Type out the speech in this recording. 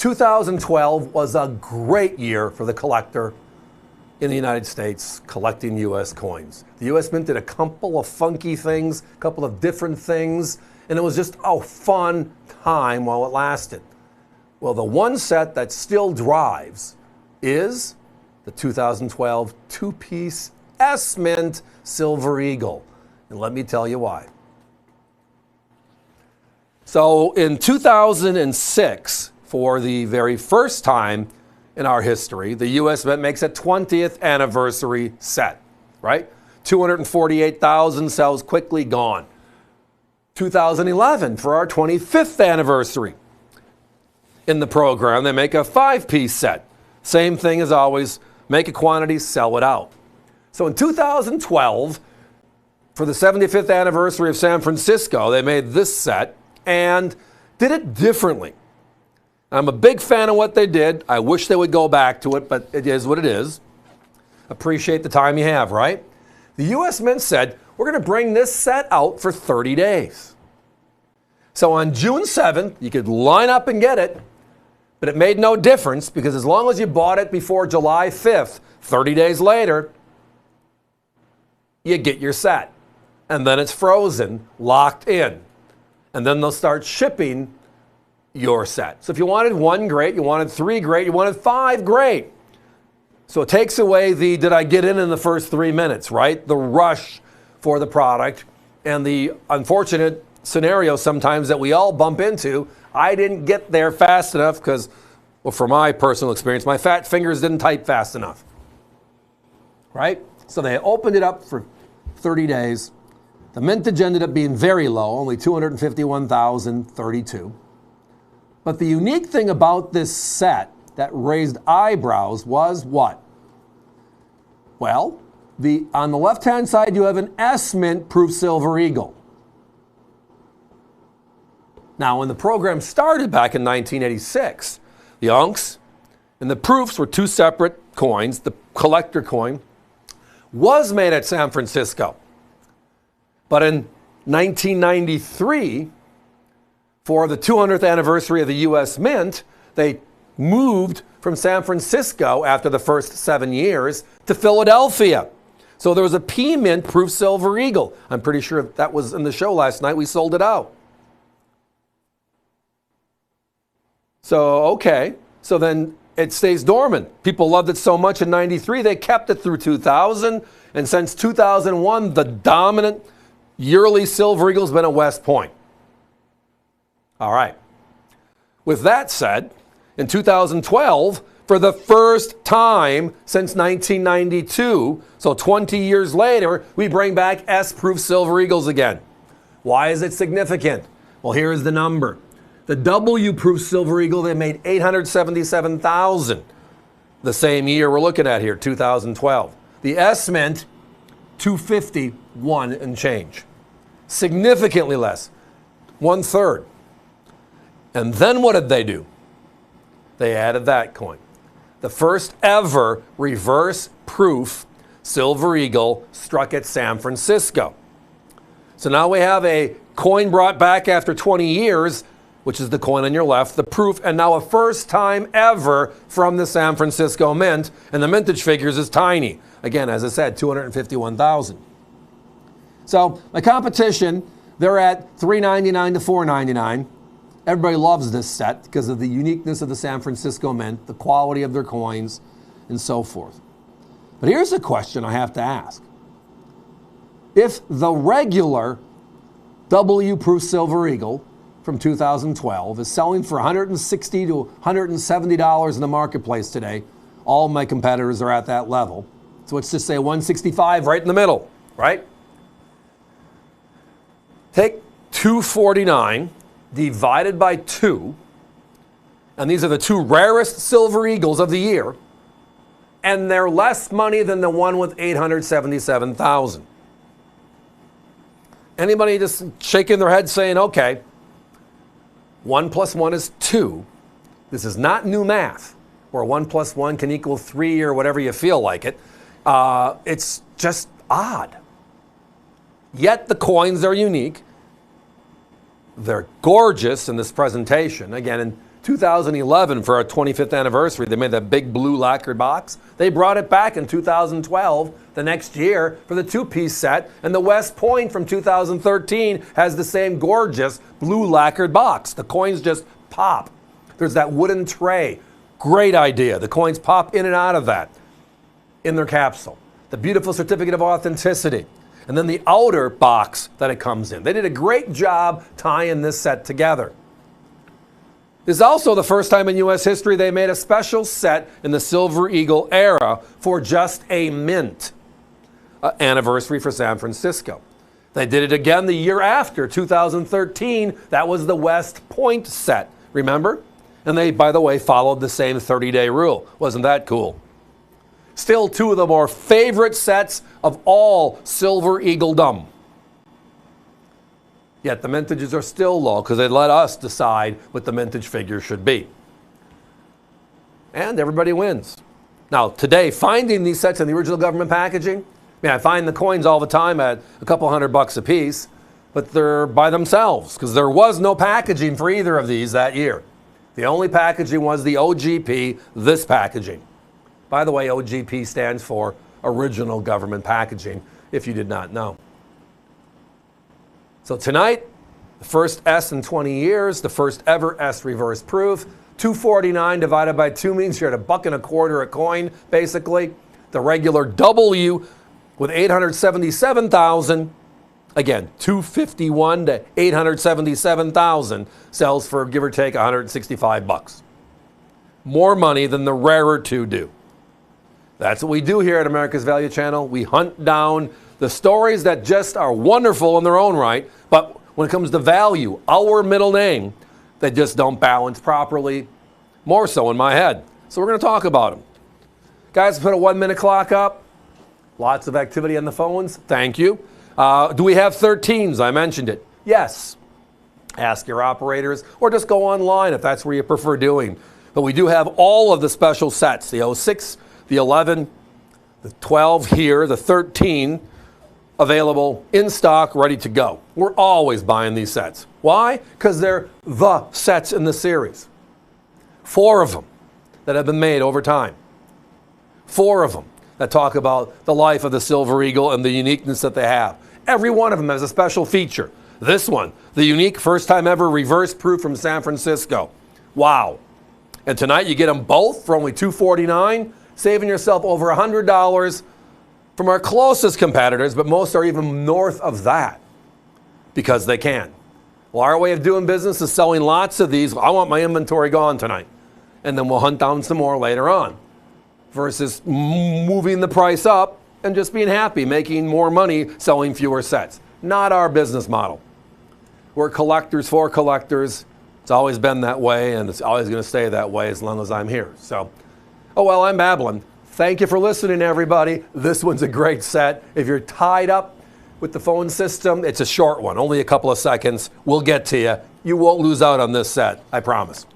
2012 was a great year for the collector in the United States collecting U.S. coins. The U.S. Mint did a couple of funky things, a couple of different things, and it was just a fun time while it lasted. Well, the one set that still drives is the 2012 two-piece S-Mint Silver Eagle. And let me tell you why. So in 2006, for the very first time in our history, the U.S. Mint makes a 20th anniversary set, right? 248,000 sells quickly, gone. 2011, for our 25th anniversary in the program, they make a 5-piece set. Same thing as always, make a quantity, sell it out. So in 2012, for the 75th anniversary of San Francisco, they made this set and did it differently. I'm a big fan of what they did. I wish they would go back to it, but it is what it is. Appreciate the time you have, right? The U.S. Mint said, we're going to bring this set out for 30 days. So on June 7th, you could line up and get it, but it made no difference because as long as you bought it before July 5th, 30 days later, you get your set. And then it's frozen, locked in. And then they'll start shipping your set. So if you wanted one, great. You wanted three, great. You wanted five, great. So it takes away the did I get in the first 3 minutes, right? The rush for the product and the unfortunate scenario sometimes that we all bump into. I didn't get there fast enough because, well, from my personal experience, my fat fingers didn't type fast enough, right? So they opened it up for 30 days. The mintage ended up being very low, only 251,032. But the unique thing about this set that raised eyebrows was what? Well, on the left-hand side, you have an S-Mint proof Silver Eagle. Now, when the program started back in 1986, the unks and the proofs were two separate coins. The collector coin was made at San Francisco. But in 1993, for the 200th anniversary of the U.S. Mint, they moved from San Francisco after the first 7 years to Philadelphia. So there was a P-Mint proof Silver Eagle. I'm pretty sure that was in the show last night. We sold it out. So, okay. So then it stays dormant. People loved it so much in 93, they kept it through 2000. And since 2001, the dominant yearly Silver Eagle has been at West Point. All right. With that said, in 2012, for the first time since 1992, so 20 years later, we bring back S-proof Silver Eagles again. Why is it significant? Well, here's the number. The W-proof Silver Eagle, they made 877,000 the same year we're looking at here, 2012. The S-Mint, 251 and change. Significantly less, 1/3. And then what did they do? They added that coin. The first ever reverse proof Silver Eagle struck at San Francisco. So now we have a coin brought back after 20 years, which is the coin on your left, the proof, and now a first time ever from the San Francisco Mint, and the mintage figures is tiny. Again, as I said, 251,000. So my competition, they're at $399 to $499. Everybody loves this set because of the uniqueness of the San Francisco Mint, the quality of their coins, and so forth. But here's a question I have to ask. If the regular W-proof Silver Eagle from 2012 is selling for $160 to $170 in the marketplace today, all my competitors are at that level. So let's just say 165 right in the middle, right? Take 249 divided by 2, and these are the two rarest Silver Eagles of the year, and they're less money than the one with 877,000. Anybody just shaking their head saying, okay, 1 + 1 is 2. This is not new math, where 1 + 1 can equal 3 or whatever you feel like it. It's just odd. Yet the coins are unique. They're gorgeous in this presentation. Again, in 2011, for our 25th anniversary, they made that big blue lacquered box. They brought it back in 2012, the next year, for the two-piece set. And the West Point from 2013 has the same gorgeous blue lacquered box. The coins just pop. There's that wooden tray. Great idea. The coins pop in and out of that in their capsule. The beautiful certificate of authenticity. And then the outer box that it comes in. They did a great job tying this set together. This is also the first time in U.S. history they made a special set in the Silver Eagle era for just a mint anniversary for San Francisco. They did it again the year after, 2013. That was the West Point set, remember? And they, by the way, followed the same 30-day rule. Wasn't that cool? Still two of the more favorite sets of all Silver Eagle-dom. Yet the mintages are still low because they let us decide what the mintage figure should be. And everybody wins. Now, today, finding these sets in the original government packaging, I find the coins all the time at a couple $100 a piece, but they're by themselves because there was no packaging for either of these that year. The only packaging was the OGP, this packaging. By the way, OGP stands for Original Government Packaging, if you did not know. So tonight, the first S in 20 years, the first ever S reverse proof. $2.49 divided by 2 means you're at $1.25 a coin, basically. The regular W with 877,000, again, $251 to 877,000 sells for, give or take, $165. More money than the rarer two do. That's what we do here at America's Value Channel. We hunt down the stories that just are wonderful in their own right, but when it comes to value, our middle name, they just don't balance properly, more so in my head. So we're going to talk about them. Guys, put a 1-minute clock up. Lots of activity on the phones. Thank you. Do we have 13s? I mentioned it. Yes. Ask your operators, or just go online if that's where you prefer doing. But we do have all of the special sets, the 06, the 11, the 12 here, the 13, available in stock, ready to go. We're always buying these sets. Why? Because they're the sets in the series. 4 of them that have been made over time. 4 of them that talk about the life of the Silver Eagle and the uniqueness that they have. Every one of them has a special feature. This one, the unique first time ever reverse proof from San Francisco. Wow. And tonight you get them both for only $2.49, saving yourself over $100 from our closest competitors, but most are even north of that because they can. Well, our way of doing business is selling lots of these. I want my inventory gone tonight. And then we'll hunt down some more later on versus moving the price up and just being happy, making more money selling fewer sets. Not our business model. We're collectors for collectors. It's always been that way, and it's always going to stay that way as long as I'm here. So, oh well, I'm babbling. Thank you for listening, everybody. This one's a great set. If you're tied up with the phone system, it's a short one, only a couple of seconds. We'll get to you. You won't lose out on this set, I promise.